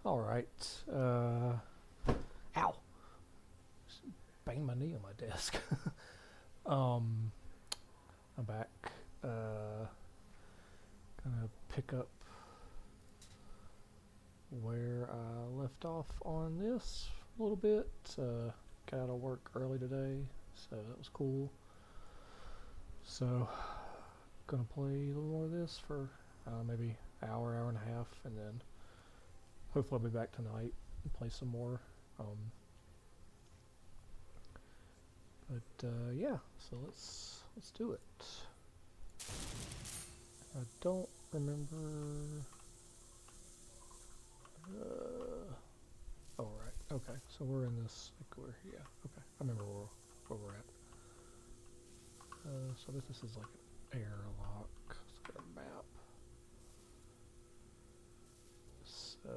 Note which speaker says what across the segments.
Speaker 1: All right. Ow! Just banged my knee on my desk. um, I'm back. Gonna pick up where I left off on this a little bit. Got out of work early today, so that was cool. So, gonna play a little more of this for maybe hour and a half, and then hopefully I'll be back tonight and play some more. Yeah, so let's do it. I don't remember. Oh right, okay. So we're in this. Like we're okay. I remember where we're at. So this is like an airlock. Let's get a map. So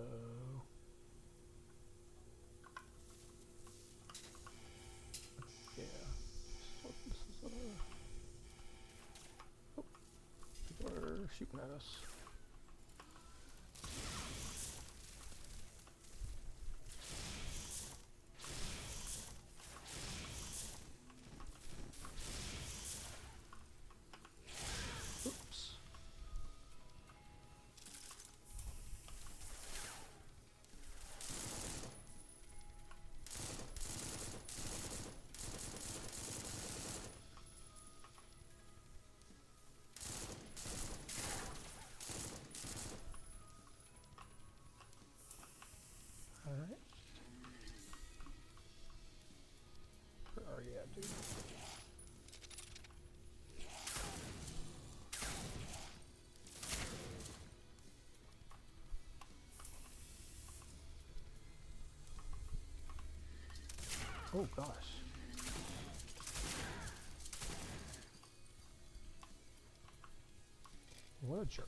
Speaker 1: yeah, this is oh, people are shooting at us. Oops. All right. Where are you at, dude? Oh gosh. What a jerk.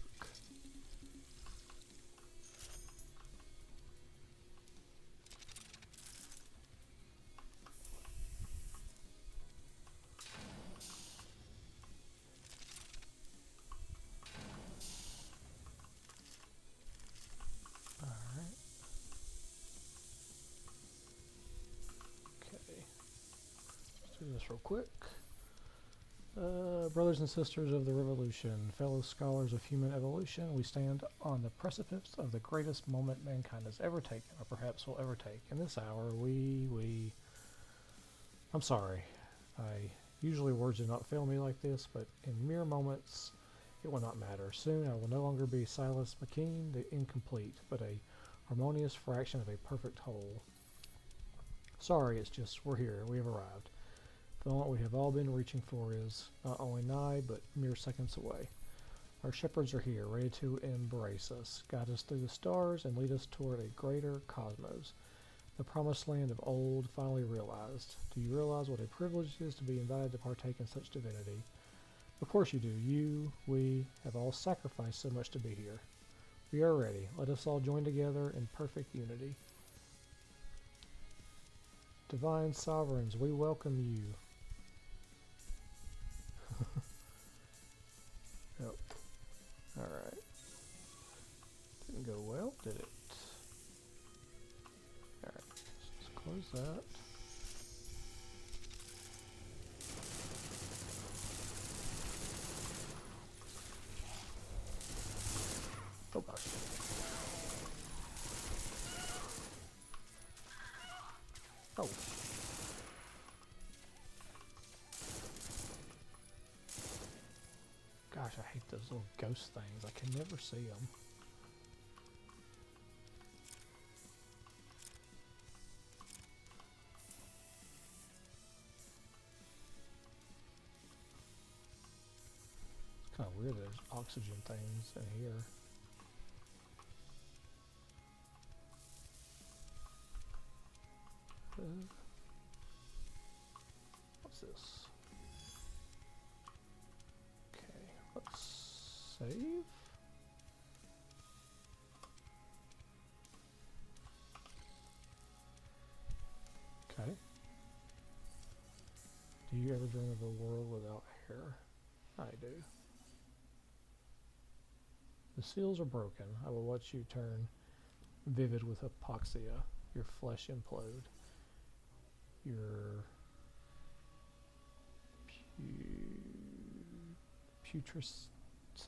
Speaker 1: Alright. Okay. Let's do this real quick. Brothers and sisters of the revolution, fellow scholars of human evolution, we stand on the precipice of the greatest moment mankind has ever taken, or perhaps will ever take. In this hour, I'm sorry. Usually words do not fail me like this, but in mere moments, it will not matter. Soon I will no longer be Silas McKean, the incomplete, but a harmonious fraction of a perfect whole. Sorry, it's just, we're here, we have arrived. The moment we have all been reaching for is not only nigh, but mere seconds away. Our shepherds are here, ready to embrace us, guide us through the stars, and lead us toward a greater cosmos. The promised land of old finally realized. Do you realize what a privilege it is to be invited to partake in such divinity? Of course you do. You, we, have all sacrificed so much to be here. We are ready. Let us all join together in perfect unity. Divine sovereigns, we welcome you. Yep. Alright. Didn't go well, did it? Alright, let's close that. Oh gosh. Oh. Gosh, I hate those little ghost things. I can never see them. It's kind of weird there's oxygen things in here. What's this? Okay, let's save. Okay. Do you ever dream of a world without hair? I do. The seals are broken. I will watch you turn vivid with hypoxia. Your flesh implode. Your putrescent,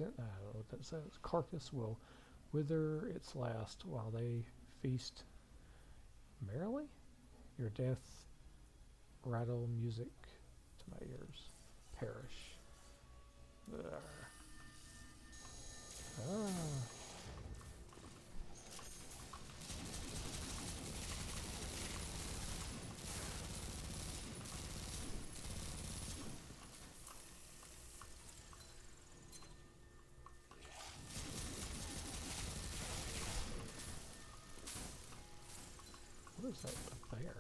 Speaker 1: I don't know what that says, carcass will wither its last while they feast merrily. Your death rattle music to my ears. Perish. Ah. What is that up there?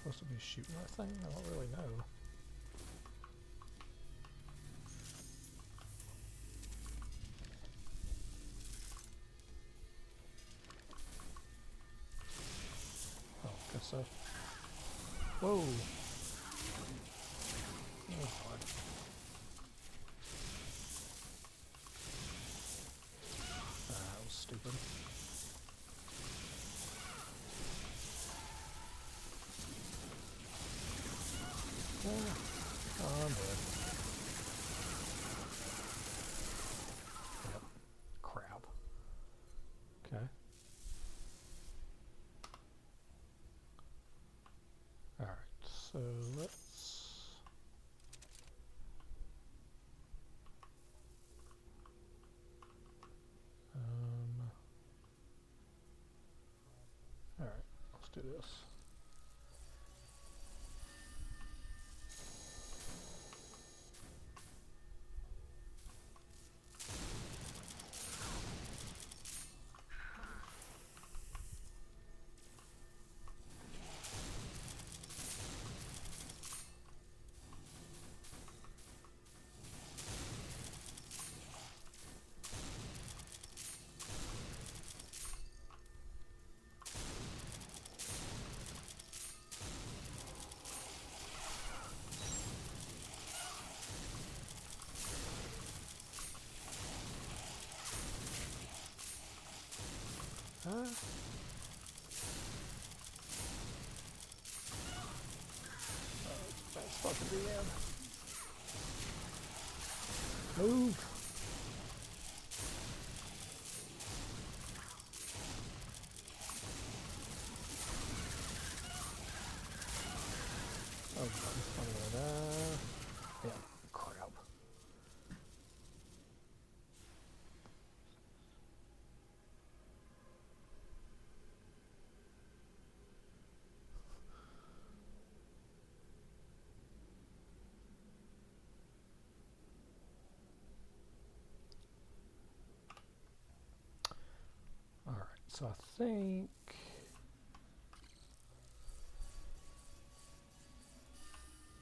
Speaker 1: Supposed to be shooting that thing? I don't really know. Oh, guess so. Whoa! Oh, God. That was stupid. Oh, I'm dead. Yep. Crap. Okay. Alright, so let's... Alright, let's do this. That's fucking the end. Move! Oh, yeah, crap. Alright, so I think...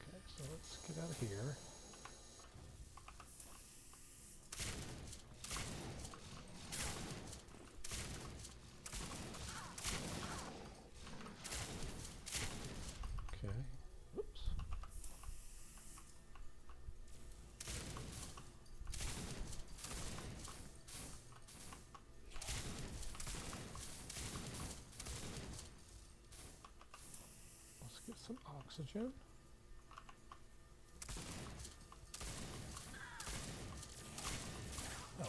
Speaker 1: Okay, so let's get out of here. Okay, oops. Let's get some oxygen. Oh.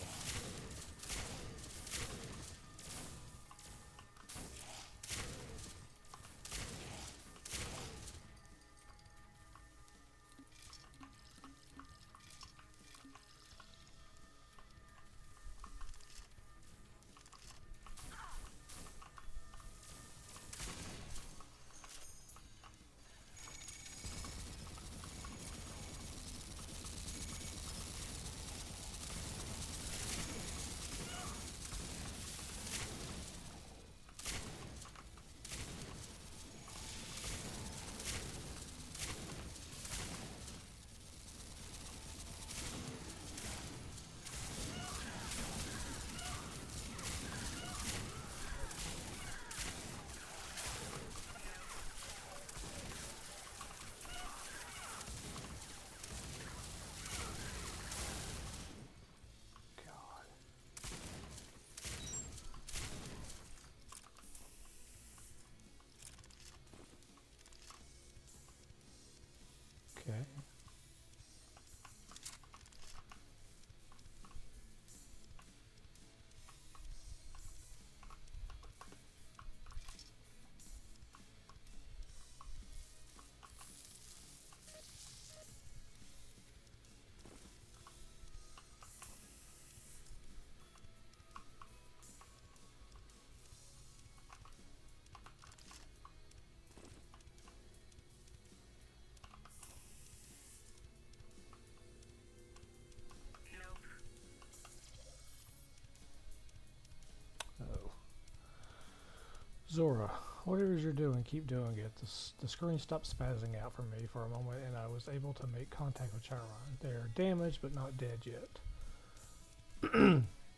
Speaker 1: Zora, whatever you're doing, keep doing it. The screen stopped spazzing out for me for a moment, and I was able to make contact with Chiron. They're damaged, but not dead yet.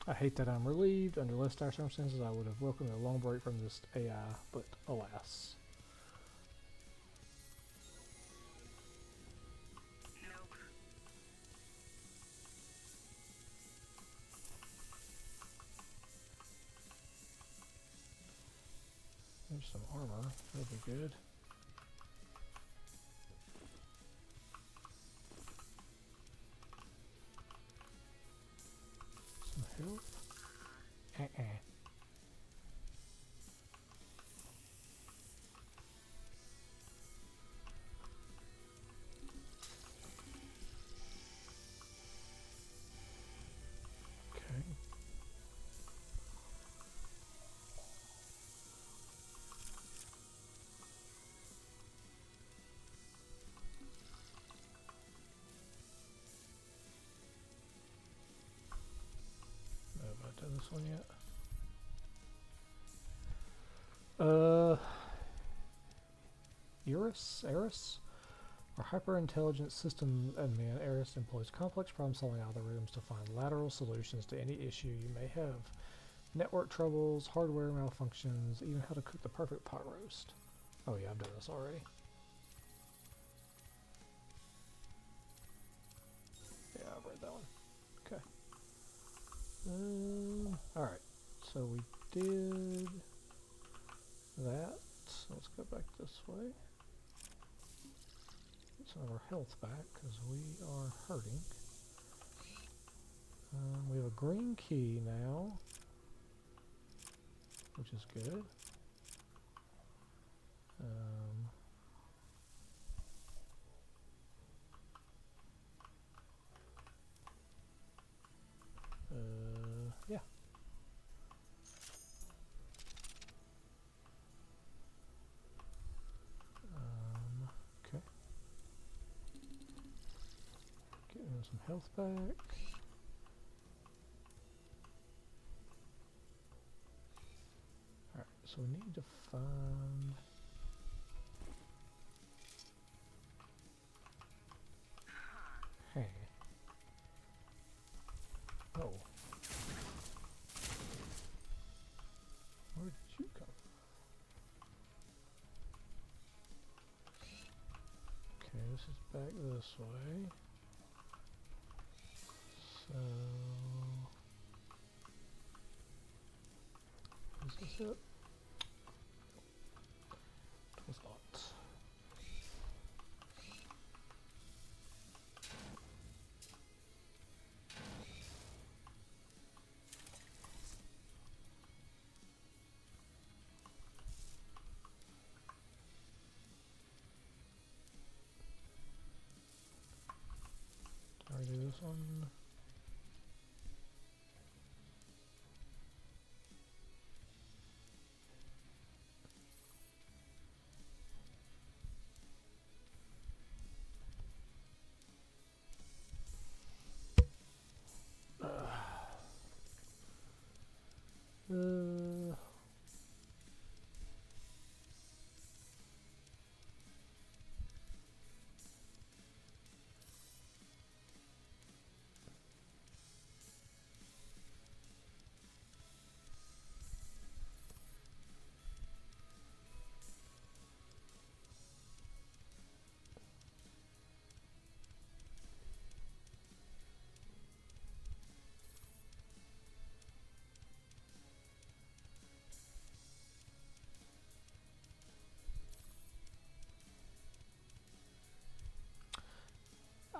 Speaker 1: I hate that I'm relieved. Under less dire circumstances, I would have welcomed a long break from this AI, but alas. There's some armor. That'll be good. Some health. Okay. Have I done this one yet? Eris? Our hyper-intelligent system admin, Eris, employs complex problem-solving algorithms to find lateral solutions to any issue you may have. Network troubles, hardware malfunctions, even how to cook the perfect pot roast. Oh yeah, I've done this already. Yeah, I've read that one. Okay. Alright, so we did that. So let's go back this way. Get some of our health back because we are hurting. We have a green key now, which is good. Yeah. Okay. Getting some health back. Alright, so we need to find... Hey. Oh. Where did you come? Okay, this is back this way. So... Is this it? It was not. Did I do this one?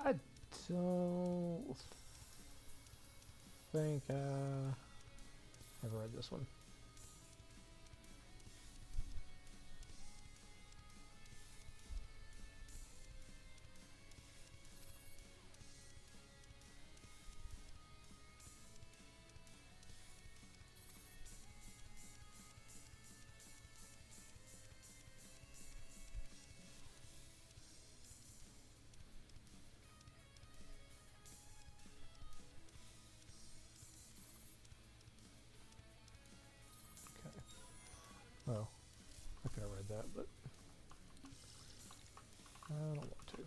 Speaker 1: I don't think I've read this one. that, but I don't want to.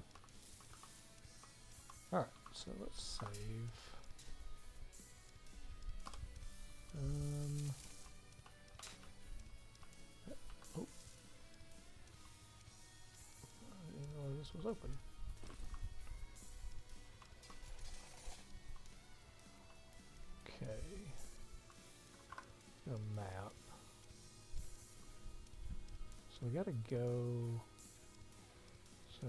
Speaker 1: Alright, so let's save. Oh. I didn't realize this was open. Okay. A map. So we gotta go. So,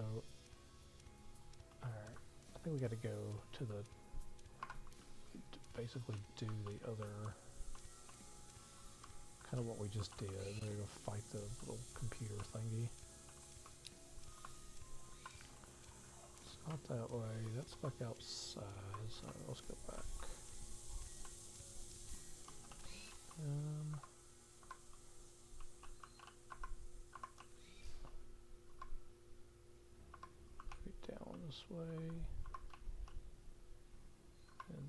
Speaker 1: alright. I think we gotta go to the. Basically do the other. Kind of what we just did. We're gonna go fight the little computer thingy. It's not that way. That's back outside. So let's go back. Down this way. And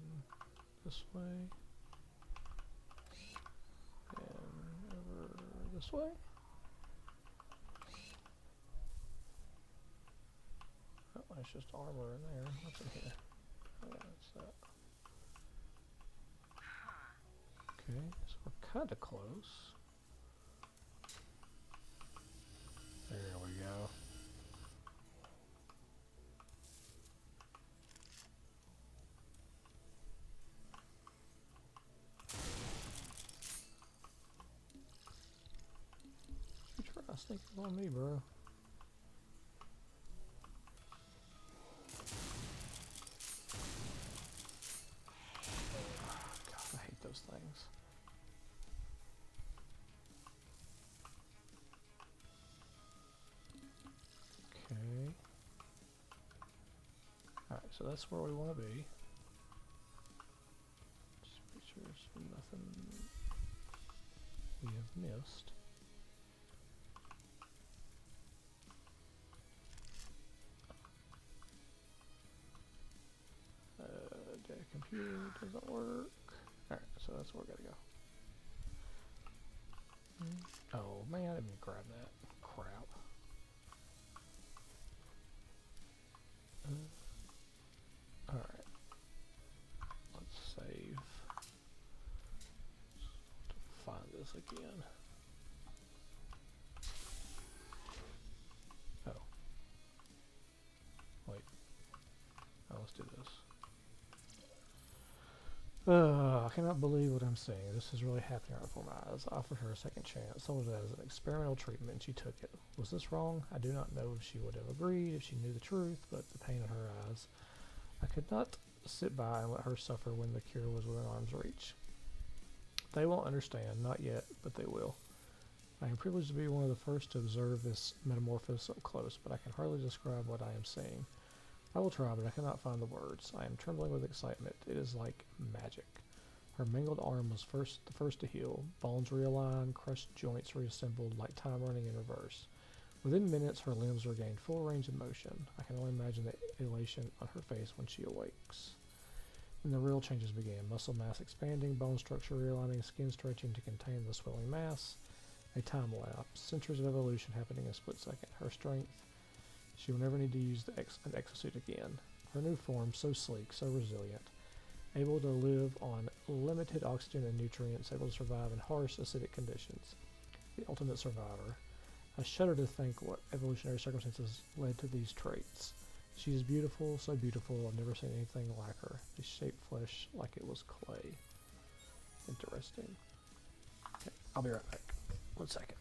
Speaker 1: this way. And over this way. Oh, that's just armor in there. What's in here? Oh, yeah, that's that. Okay, so we're kind of close. There we go. You try to sneak up on me, bro. God, I hate those things. Okay. Alright, so that's where we want to be. Just make sure there's nothing we have missed. The computer doesn't work. Alright, so that's where we gotta go. Oh man, I didn't even grab that. Crap. Alright. Let's save. Find this again. Oh. Wait. Oh, let's do this. I cannot believe what I'm saying. This is really happening right before my eyes. I offered her a second chance, sold it as an experimental treatment, and she took it. Was this wrong? I do not know if she would have agreed if she knew the truth, but the pain in her eyes. I could not sit by and let her suffer when the cure was within arm's reach. They won't understand, not yet, but they will. I am privileged to be one of the first to observe this metamorphosis up close, but I can hardly describe what I am seeing. I will try, but I cannot find the words. I am trembling with excitement. It is like magic. Her mangled arm was the first to heal. Bones realigned, crushed joints reassembled, like time running in reverse. Within minutes, her limbs regained full range of motion. I can only imagine the elation on her face when she awakes. And the real changes began. Muscle mass expanding, bone structure realigning, skin stretching to contain the swelling mass. A time lapse. Centuries of evolution happening in a split second. Her strength. She will never need to use an exosuit again. Her new form, so sleek, so resilient. Able to live on limited oxygen and nutrients, able to survive in harsh acidic conditions. The ultimate survivor. I shudder to think what evolutionary circumstances led to these traits. She is beautiful, so beautiful, I've never seen anything like her. She shaped flesh like it was clay. Interesting. Okay, I'll be right back. 1 second.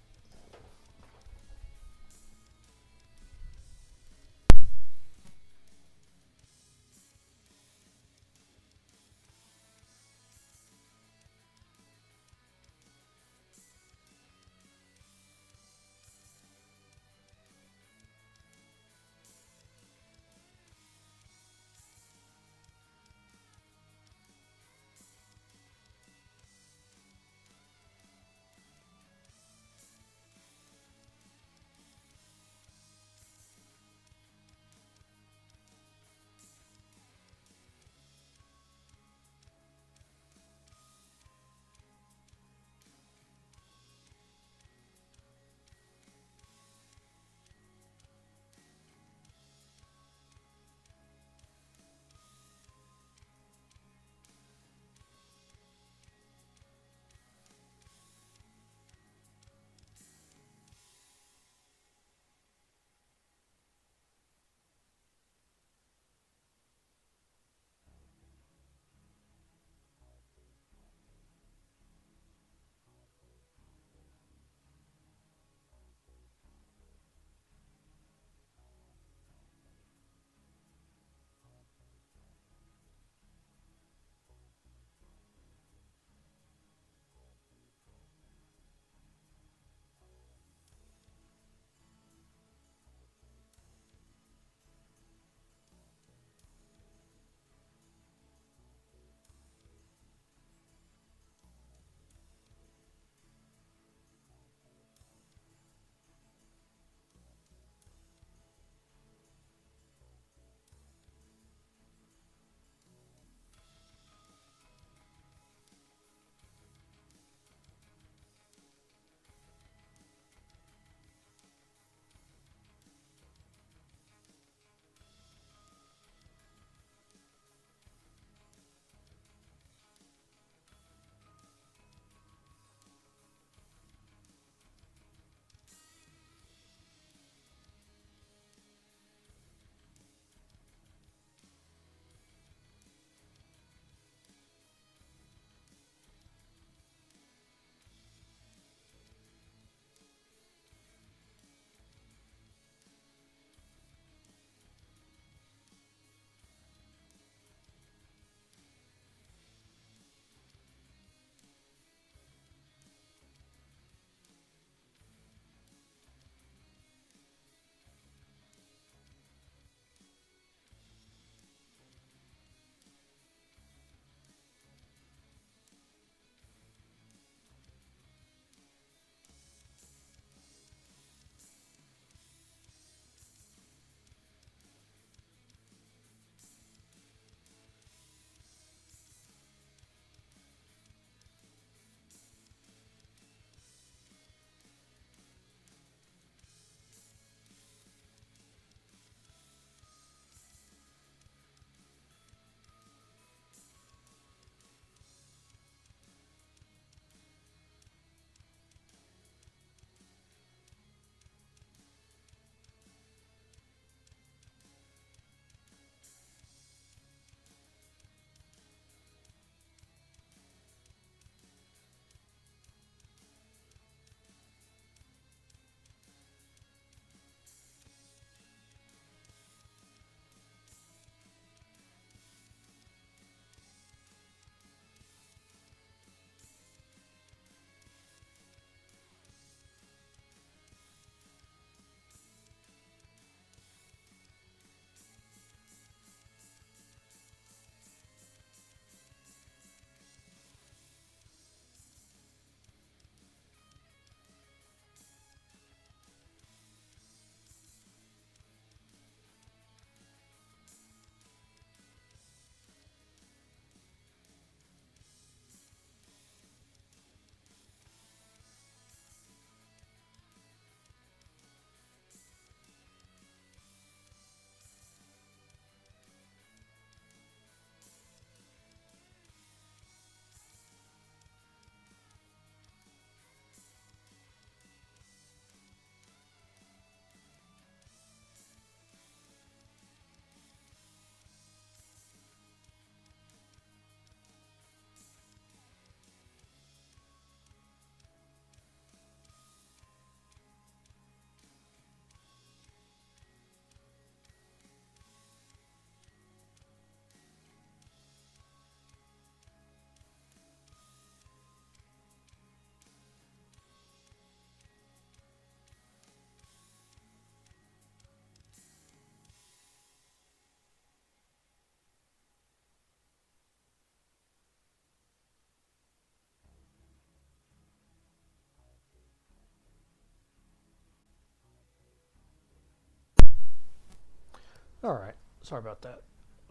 Speaker 1: Alright, sorry about that.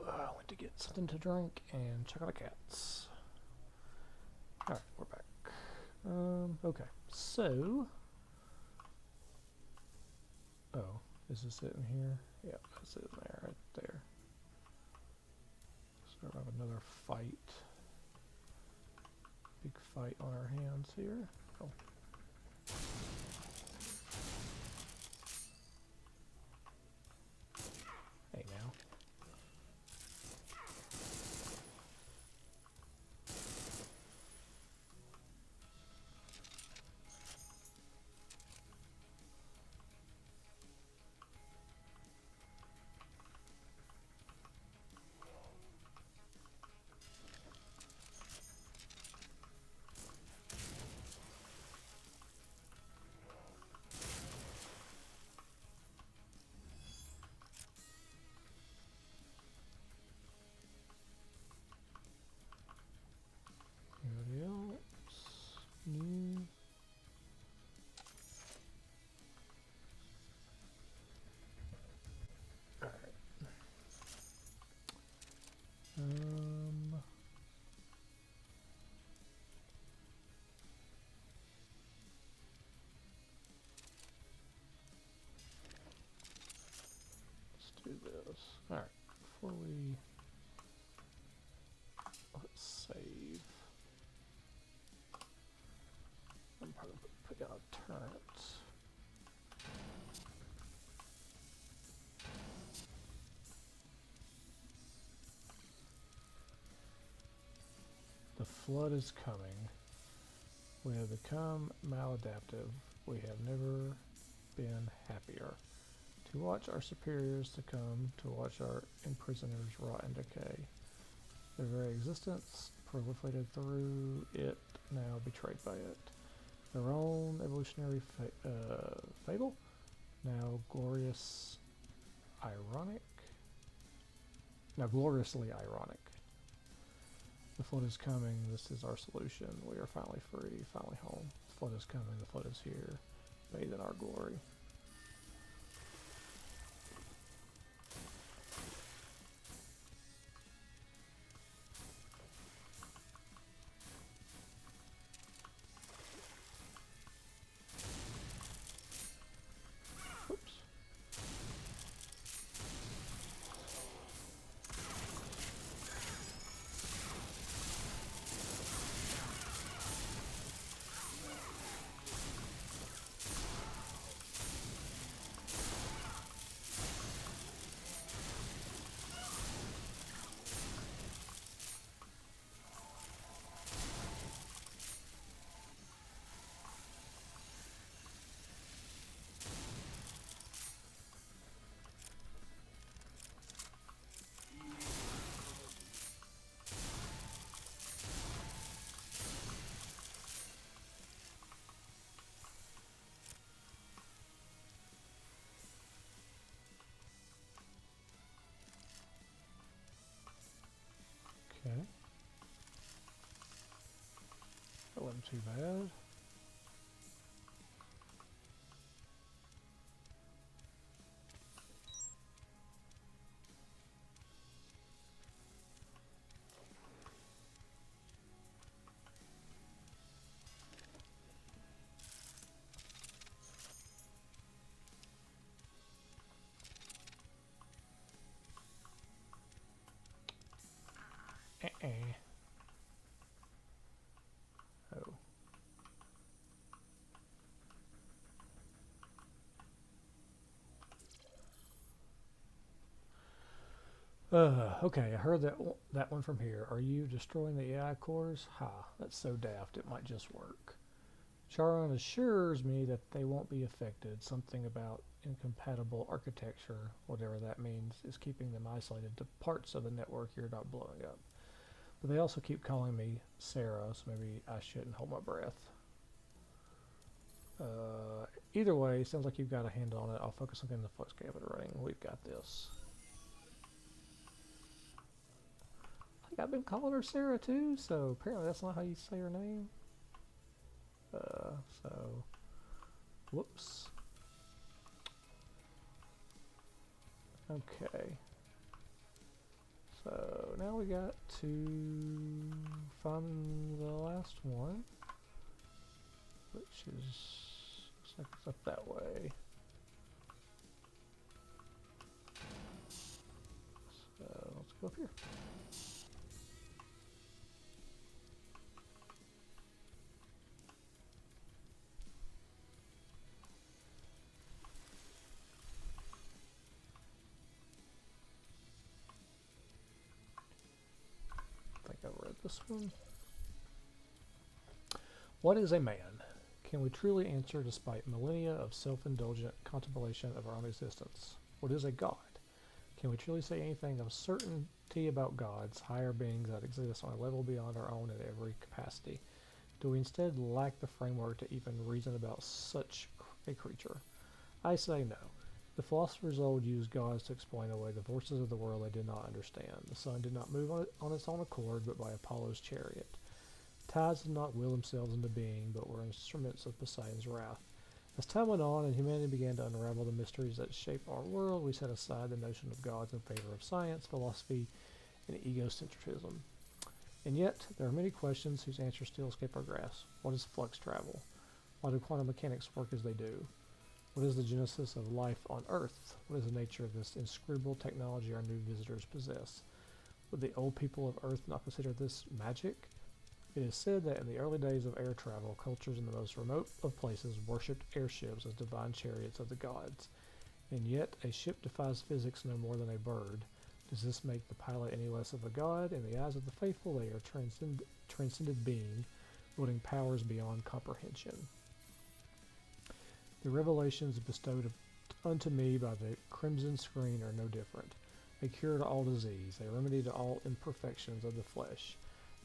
Speaker 1: I went to get something to drink and check on the cats. Alright, we're back. Okay, so... Oh, is this it in here? Yeah, that's it in there, right there. So we have another fight. Big fight on our hands here. Oh. Hey now. Anybody else? New. Alright. Let's do this. Alright, before we... Let's save. I'm probably put down a turret. The flood is coming. We have become maladaptive. We have never been happier. To watch our superiors succumb, to watch our imprisoners rot and decay. Their very existence proliferated through it, now betrayed by it. Their own evolutionary fable, now gloriously ironic. The flood is coming, this is our solution. We are finally free, finally home. The flood is coming, the flood is here. Bathe in our glory. Oops. Okay. That wasn't too bad. Oh. Okay, I heard that one from here. Are you destroying the AI cores? Ha, that's so daft, it might just work. Charon assures me that they won't be affected. Something about incompatible architecture, whatever that means, is keeping them isolated to parts of the network you're not blowing up. But they also keep calling me Sarah, so maybe I shouldn't hold my breath. Either way, sounds like you've got a handle on it. I'll focus on getting the flux cabinet running. We've got this. I think I've been calling her Sarah too, so apparently that's not how you say her name. So, whoops. Okay. So now we got to find the last one, which is, looks like it's up that way. So let's go up here. I think I read this one. What is a man? Can we truly answer despite millennia of self-indulgent contemplation of our own existence? What is a god? Can we truly say anything of certainty about gods, higher beings that exist on a level beyond our own in every capacity? Do we instead lack the framework to even reason about such a creature? I say no. The philosophers of old used gods to explain away the forces of the world they did not understand. The sun did not move on its own accord, but by Apollo's chariot. Tides did not will themselves into being, but were instruments of Poseidon's wrath. As time went on and humanity began to unravel the mysteries that shape our world, we set aside the notion of gods in favor of science, philosophy, and egocentrism. And yet, there are many questions whose answers still escape our grasp. What is flux travel? Why do quantum mechanics work as they do? What is the genesis of life on Earth? What is the nature of this inscrutable technology our new visitors possess? Would the old people of Earth not consider this magic? It is said that in the early days of air travel, cultures in the most remote of places worshipped airships as divine chariots of the gods. And yet, a ship defies physics no more than a bird. Does this make the pilot any less of a god? In the eyes of the faithful, they are transcended being, wielding powers beyond comprehension. The revelations bestowed unto me by the crimson screen are no different. A cure to all disease, a remedy to all imperfections of the flesh,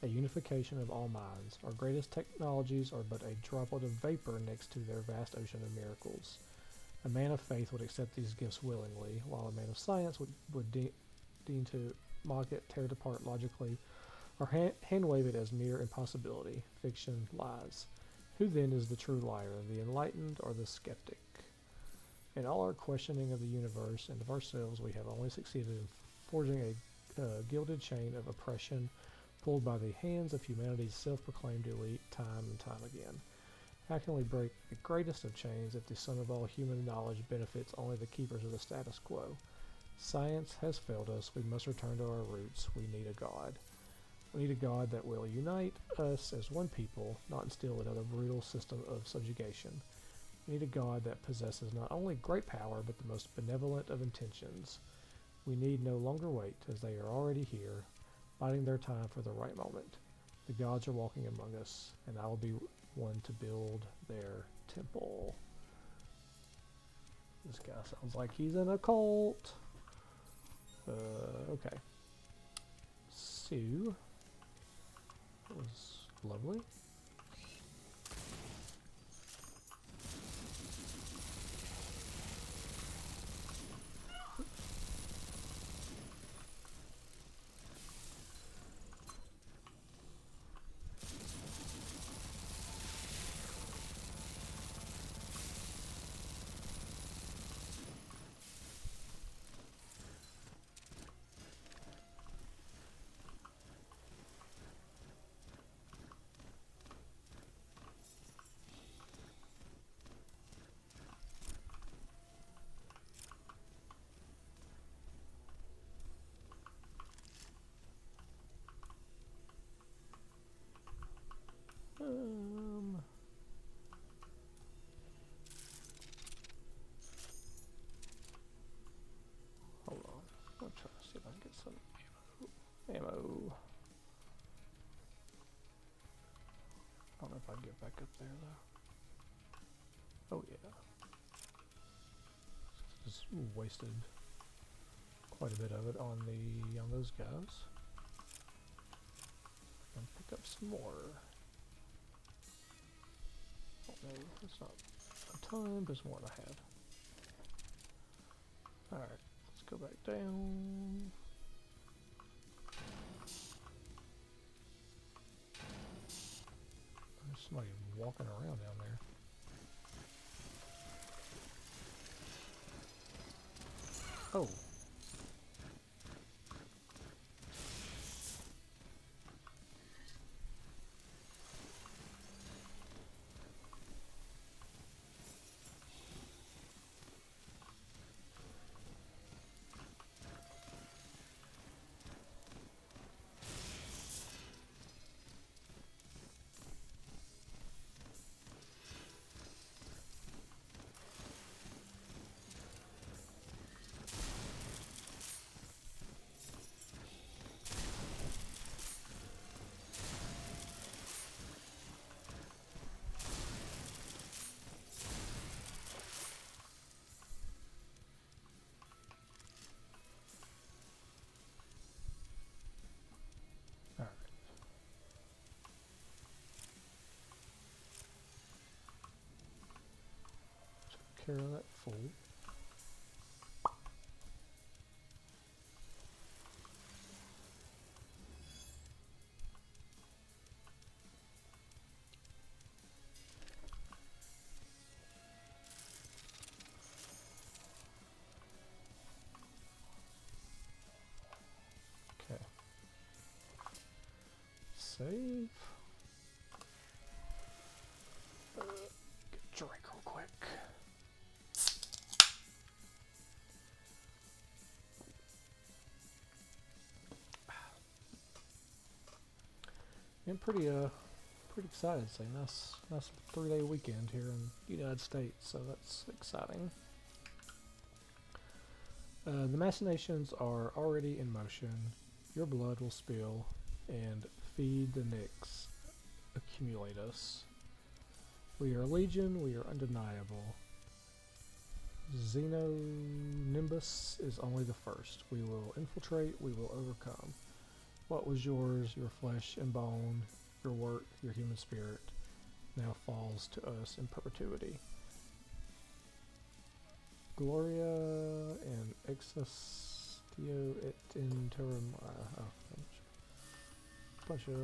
Speaker 1: a unification of all minds. Our greatest technologies are but a droplet of vapor next to their vast ocean of miracles. A man of faith would accept these gifts willingly, while a man of science would deem to mock it, tear it apart logically, or hand-wave it as mere impossibility, fiction, lies. Who then is the true liar, the enlightened or the skeptic? In all our questioning of the universe and of ourselves, we have only succeeded in forging a gilded chain of oppression pulled by the hands of humanity's self-proclaimed elite time and time again. How can we break the greatest of chains if the sum of all human knowledge benefits only the keepers of the status quo? Science has failed us. We must return to our roots. We need a God. We need a God that will unite us as one people, not instill another brutal system of subjugation. We need a God that possesses not only great power, but the most benevolent of intentions. We need no longer wait, as they are already here, biding their time for the right moment. The gods are walking among us, and I will be one to build their temple. This guy sounds like he's in a cult. Okay. So, that was lovely. Hold on. I'm trying to see if I can get some ammo. I don't know if I can get back up there though. Oh yeah. Just wasted quite a bit of it on those guys. And pick up some more. Oh no, that's not a ton, but it's more than I had. Alright, let's go back down. There's somebody walking around down there. Oh. care of that fool. Okay. Save. Get a drink real quick. I'm pretty excited. It's a nice 3-day weekend here in the United States, so that's exciting. The machinations are already in motion. Your blood will spill, and feed the Nyx accumulate us. We are legion. We are undeniable. Xenonimbus is only the first. We will infiltrate. We will overcome. What was yours, your flesh and bone, your work, your human spirit, now falls to us in perpetuity. Gloria and Exostio et interim. Bunch of.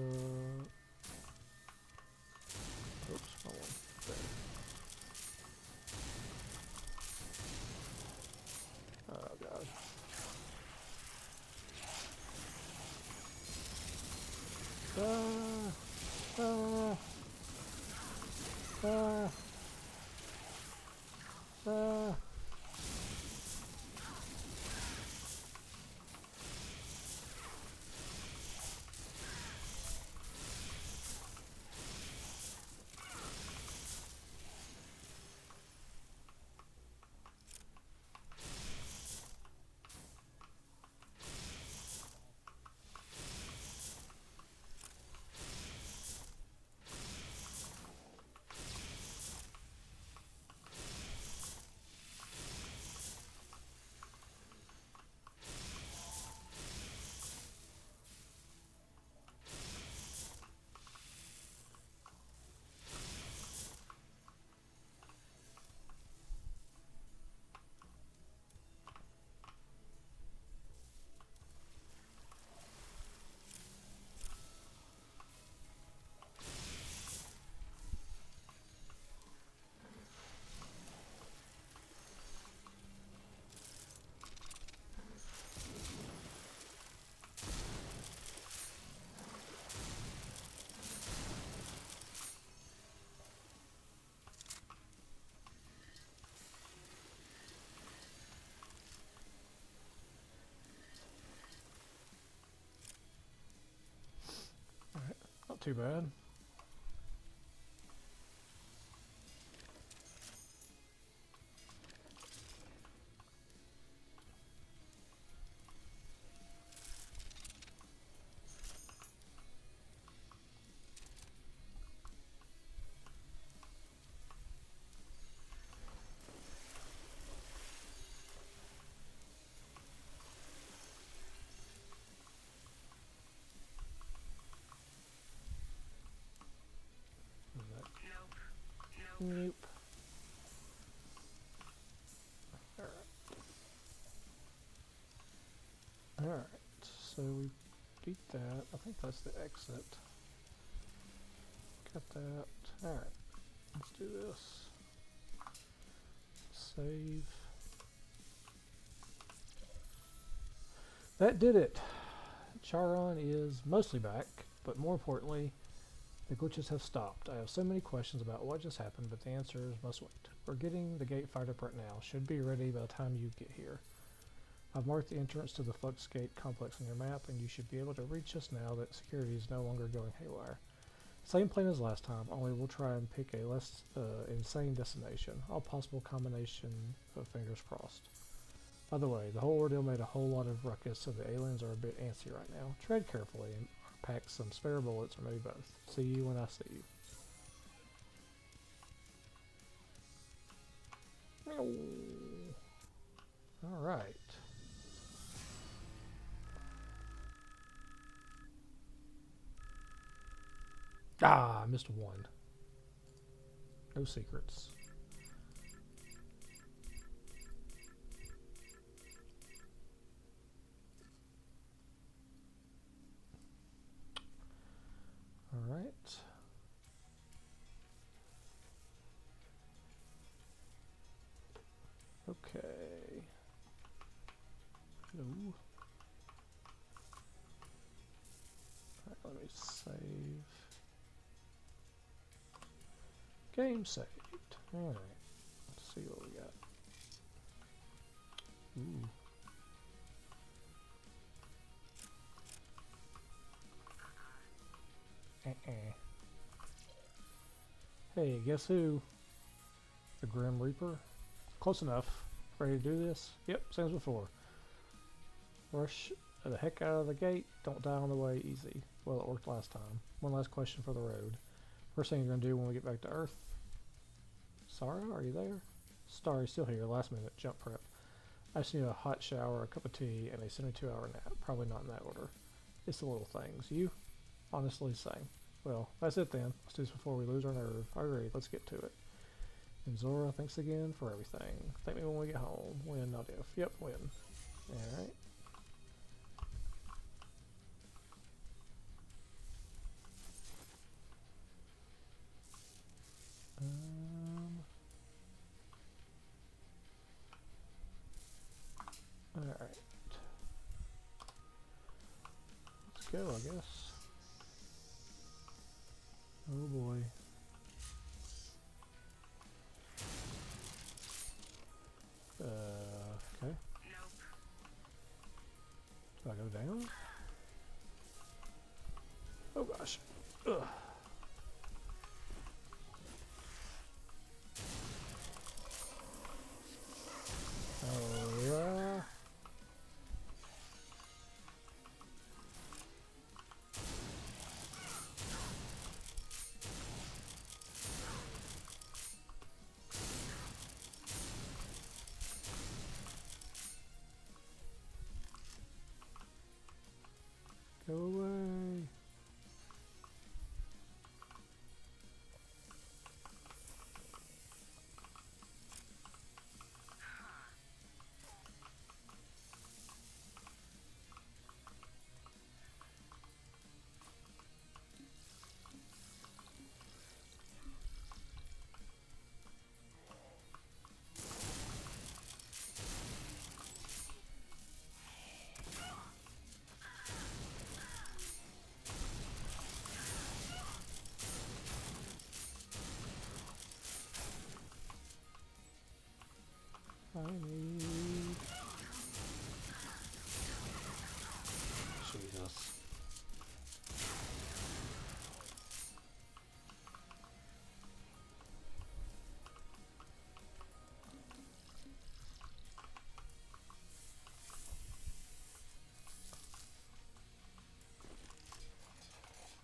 Speaker 1: Oops, wrong one. There. Oh god. Not too bad. Nope. Alright, so we beat that. I think that's the exit. Got that. Alright, let's do this. Save. That did it. Charon is mostly back, but more importantly, the glitches have stopped. I have so many questions about what just happened, but the answers must wait. We're getting the gate fired up right now. Should be ready by the time you get here. I've marked the entrance to the Flux Gate complex on your map, and you should be able to reach us now that security is no longer going haywire. Same plan as last time, only we'll try and pick a less insane destination. All possible combination of fingers crossed. By the way, the whole ordeal made a whole lot of ruckus, so the aliens are a bit antsy right now. Tread carefully and pack some spare bullets, or maybe both. See you when I see you. Alright. Ah, I missed one. No secrets. Alright. Okay. No. Alright, let me save. Game saved. Alright. Let's see what we got. Ooh. Hey, guess who? The Grim Reaper? Close enough. Ready to do this? Yep, same as before. Rush the heck out of the gate. Don't die on the way. Easy. Well, it worked last time. One last question for the road. First thing you're going to do when we get back to Earth. Sarah, are you there? Starry's still here. Last minute. Jump prep. I just need a hot shower, a cup of tea, and a 72-hour nap. Probably not in that order. It's the little things. You? Honestly, same. Well, that's it then. Let's do this before we lose our nerve. Alright, let's get to it. And Zora, thanks again for everything. Thank me when we get home. When, not if. Yep, when. Alright. Alright. Let's go, I guess. Oh boy. Okay.
Speaker 2: Nope.
Speaker 1: Do I go down? Oh gosh. Ugh. Oh, go away. I need... Jesus.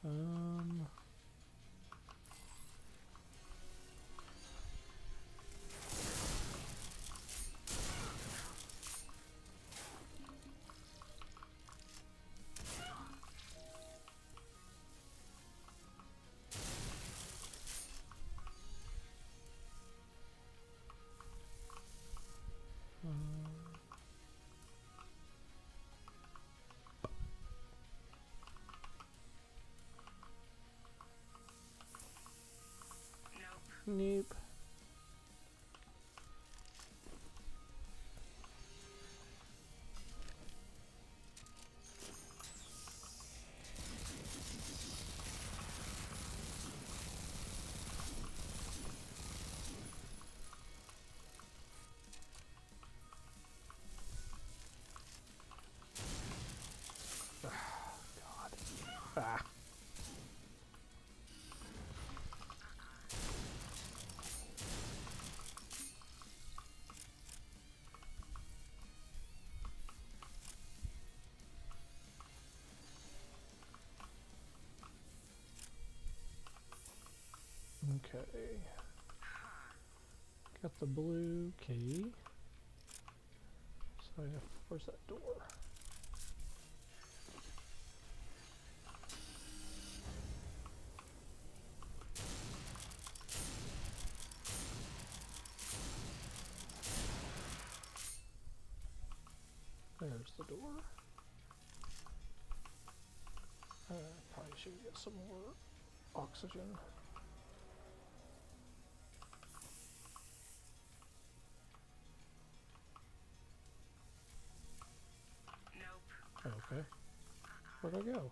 Speaker 1: Um... Nope. God. Ah. Okay. Got the blue key. So where's that door? There's the door. Probably should get some more oxygen. Okay. Where'd I go?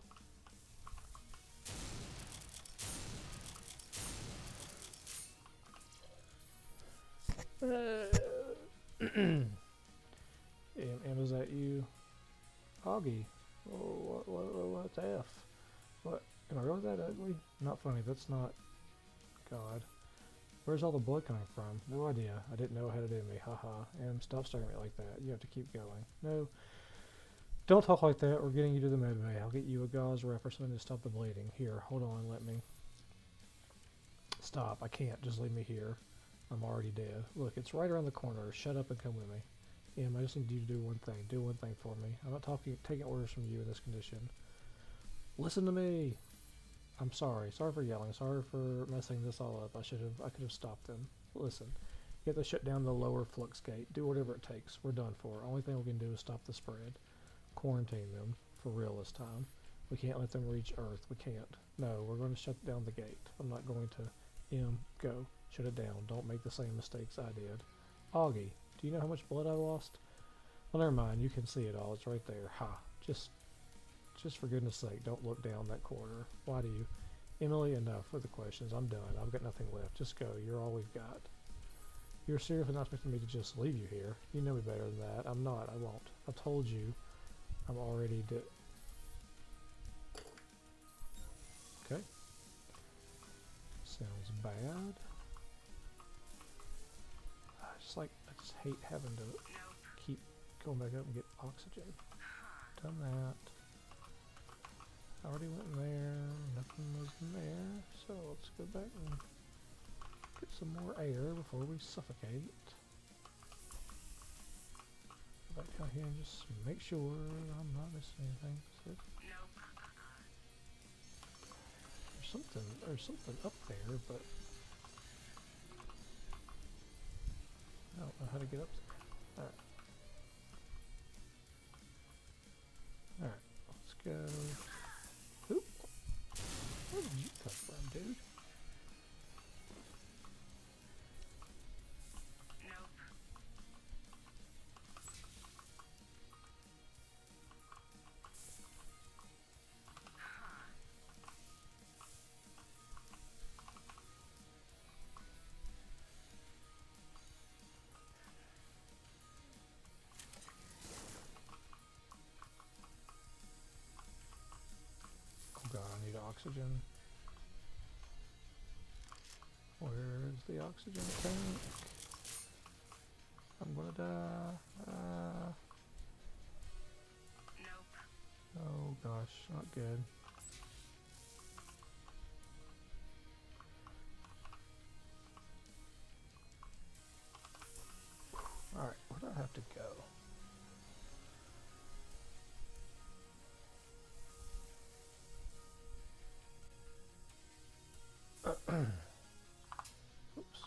Speaker 1: And is that you? Augie. Oh, what's F? What? Am I really that ugly? Not funny. That's not... God. Where's all the blood coming from? No idea. I didn't know how to do me. Haha. And stop staring at me like that. You have to keep going. No. Don't talk like that. We're getting you to the med bay. I'll get you a gauze wrap or something to stop the bleeding. Here, hold on. Let me... Stop. I can't. Just leave me here. I'm already dead. Look, it's right around the corner. Shut up and come with me. Em, I just need you to do one thing. Do one thing for me. I'm not taking orders from you in this condition. Listen to me! I'm sorry. Sorry for yelling. Sorry for messing this all up. I could have stopped them. Listen. You have to shut down the lower flux gate. Do whatever it takes. We're done for. Only thing we can do is stop the spread. Quarantine them. For real this time. We can't let them reach Earth. We can't. No, we're going to shut down the gate. I'm not going to... Em, go. Shut it down. Don't make the same mistakes I did. Augie, do you know how much blood I lost? Well, never mind. You can see it all. It's right there. Ha. Just for goodness sake, don't look down that corridor. Why do you? Emily, enough with the questions. I'm done. I've got nothing left. Just go. You're all we've got. You're seriously not expecting me to just leave you here. You know me better than that. I'm not. I won't. I've told you. I'm already dead. Okay. Sounds bad. I just hate having to keep going back up and get oxygen. Done that. I already went in there. Nothing was in there. So let's go back and get some more air before we suffocate. Go back out here and just make sure I'm not missing anything. There's something up there, but I don't know how to get up there. Alright, let's go. Oop! Where did you come from, dude? God, I need oxygen. Where's the oxygen tank? I'm gonna die. Oh gosh, not good. Alright, where do I have to go? Oops.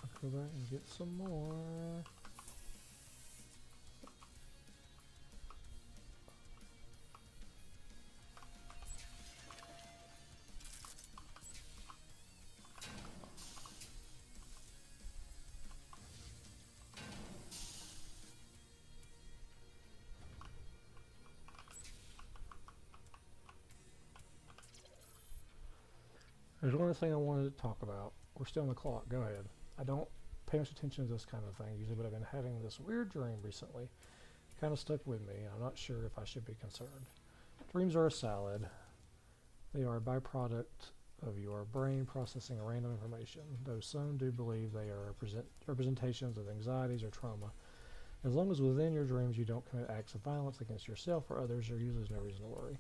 Speaker 1: I'll go back and get some more. There's one other thing I wanted to talk about. We're still on the clock. Go ahead. I don't pay much attention to this kind of thing usually, but I've been having this weird dream recently. Kind of stuck with me. I'm not sure if I should be concerned. Dreams are a salad. They are a byproduct of your brain processing random information, though some do believe they are representations of anxieties or trauma. As long as within your dreams you don't commit acts of violence against yourself or others, there usually is no reason to worry.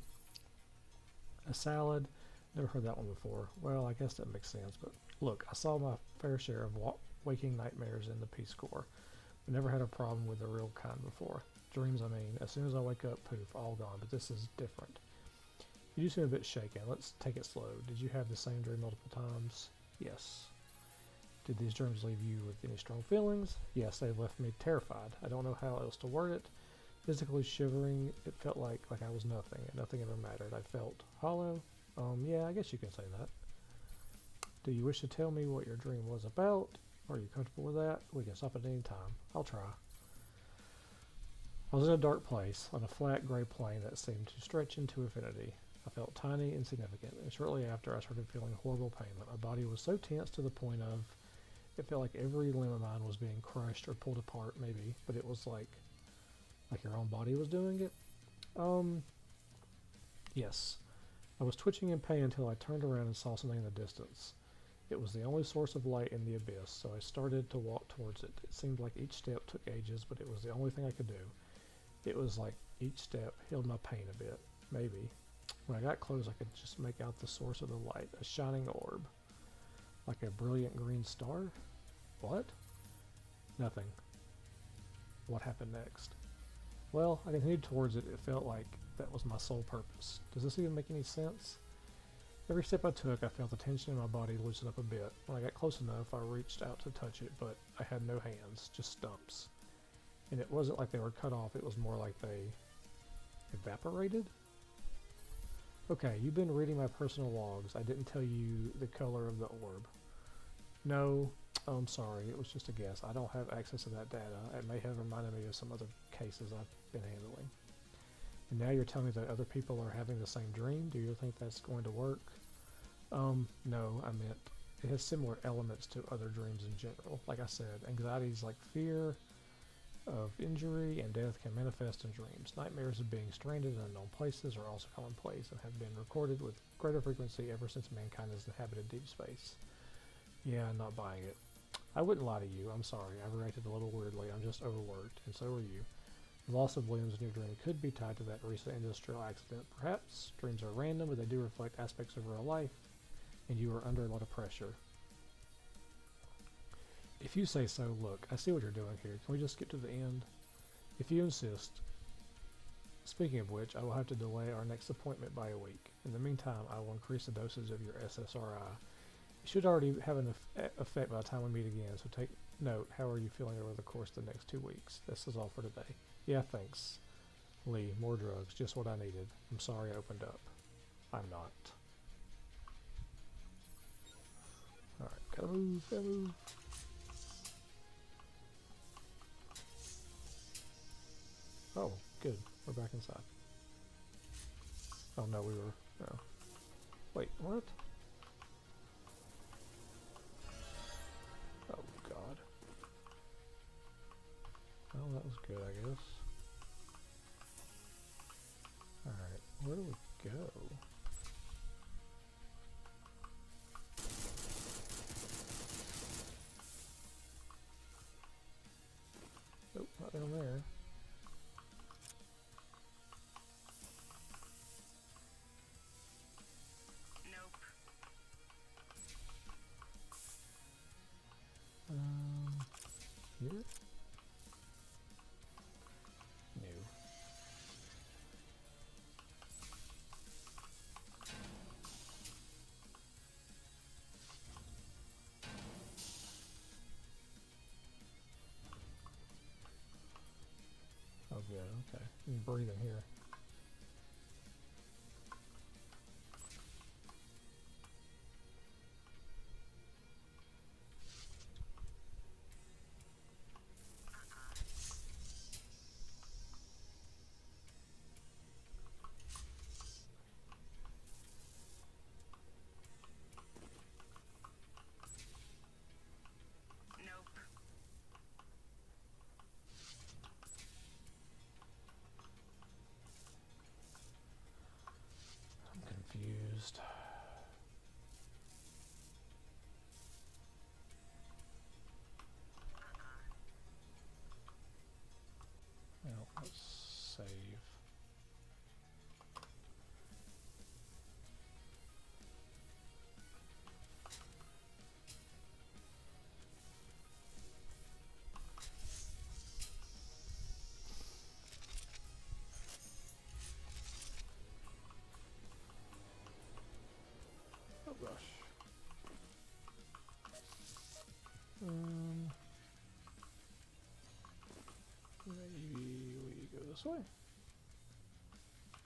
Speaker 1: A salad Never heard that one before. Well, I guess that makes sense, but look, I saw my fair share of waking nightmares in the Peace Corps, but never had a problem with the real kind before. Dreams, I mean, as soon as I wake up, poof, all gone, but this is different. You do seem a bit shaken. Let's take it slow. Did you have the same dream multiple times? Yes. Did these dreams leave you with any strong feelings? Yes, they left me terrified. I don't know how else to word it. Physically shivering, it felt like I was nothing, and nothing ever mattered. I felt hollow. Yeah, I guess you can say that. Do you wish to tell me what your dream was about? Are you comfortable with that? We can stop at any time. I'll try. I was in a dark place, on a flat gray plain that seemed to stretch into infinity. I felt tiny and insignificant, and shortly after I started feeling horrible pain. My body was so tense to the point of, it felt like every limb of mine was being crushed or pulled apart, maybe, but it was like your own body was doing it. Yes. I was twitching in pain until I turned around and saw something in the distance. It was the only source of light in the abyss, so I started to walk towards it. It seemed like each step took ages, but it was the only thing I could do. It was like each step healed my pain a bit, maybe. When I got close, I could just make out the source of the light, a shining orb. Like a brilliant green star? What? Nothing. What happened next? Well, I continued towards it. It felt like that was my sole purpose. Does this even make any sense? Every step I took, I felt the tension in my body loosen up a bit. When I got close enough, I reached out to touch it, but I had no hands, just stumps. And it wasn't like they were cut off, it was more like they evaporated? Okay, you've been reading my personal logs. I didn't tell you the color of the orb. No, I'm sorry, it was just a guess. I don't have access to that data. It may have reminded me of some other cases I've been handling. And now you're telling me that other people are having the same dream? Do you think that's going to work? No, I meant it has similar elements to other dreams in general. Like I said, anxieties like fear of injury and death can manifest in dreams. Nightmares of being stranded in unknown places are also commonplace and have been recorded with greater frequency ever since mankind has inhabited deep space. Yeah, I'm not buying it. I wouldn't lie to you. I'm sorry. I reacted a little weirdly. I'm just overworked, and so are you. The loss of limbs in your dream could be tied to that recent industrial accident. Perhaps dreams are random, but they do reflect aspects of real life, and you are under a lot of pressure. If you say so, look, I see what you're doing here. Can we just get to the end? If you insist. Speaking of which, I will have to delay our next appointment by a week. In the meantime, I will increase the dosage of your SSRI. It should already have an effect by the time we meet again, so take note. How are you feeling over the course of the next 2 weeks? This is all for today. Yeah, thanks. Lee, more drugs, just what I needed. I'm sorry I opened up. I'm not. Alright, gotta move, gotta move. Oh, good. We're back inside. Oh no, we were... No. Wait, what? Oh god. Well, that was good, I guess. Alright, where do we go? Nope, not down there.
Speaker 2: Nope.
Speaker 1: Here? No. Oh good, okay. You can breathe in here.
Speaker 2: Nope.
Speaker 1: this way?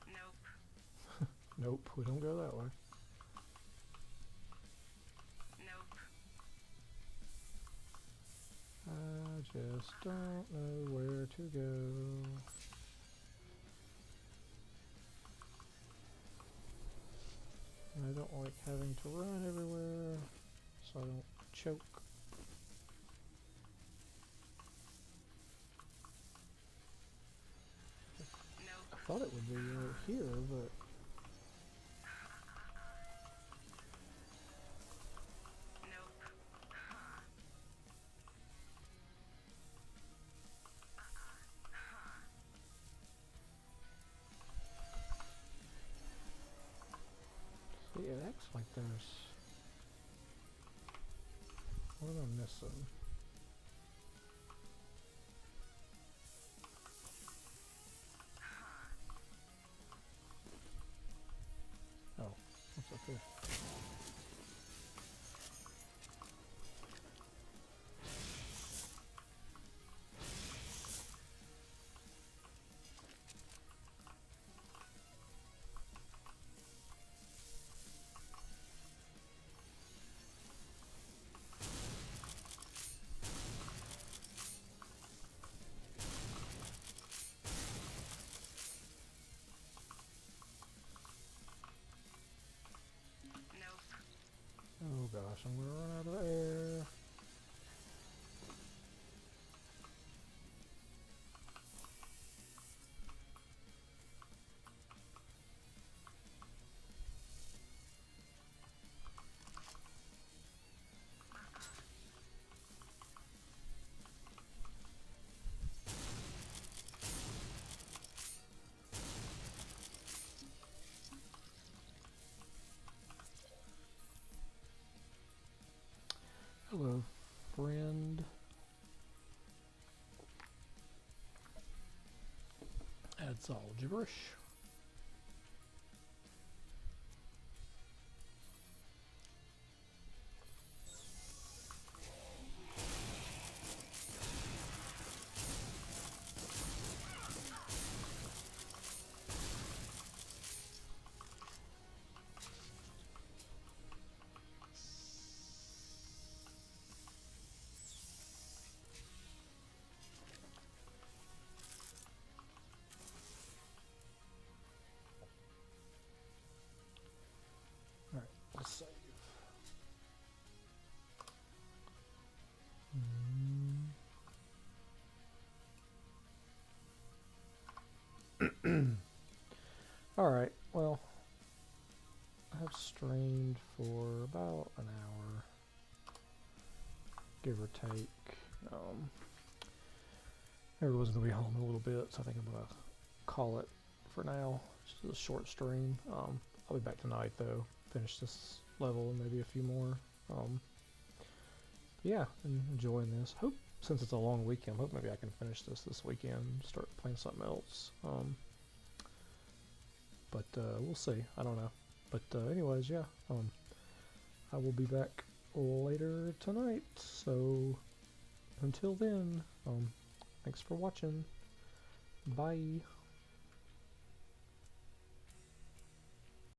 Speaker 2: Nope.
Speaker 1: Nope, we don't go that way.
Speaker 2: Nope.
Speaker 1: I just don't know where to go. I don't like having to run everywhere, so I don't choke.
Speaker 2: Nope.
Speaker 1: I thought it would be right here, but
Speaker 2: Nope.
Speaker 1: see, it acts like there's... What am I missing? Oh, what's up here?
Speaker 2: Nope.
Speaker 1: Oh gosh, I'm gonna run out of air. Hello, friend. That's all gibberish. Alright, let's save. Alright, well, I've streamed for about an hour, give or take. Everyone's going to be home in a little bit, so I think I'm going to call it for now. Just a short stream. I'll be back tonight, though. Finish this level and maybe a few more. Yeah, I'm enjoying this. Hope, since it's a long weekend, hope maybe I can finish this weekend, start playing something else. But we'll see. I don't know. But anyways, yeah. I will be back later tonight. So until then, thanks for watching. Bye.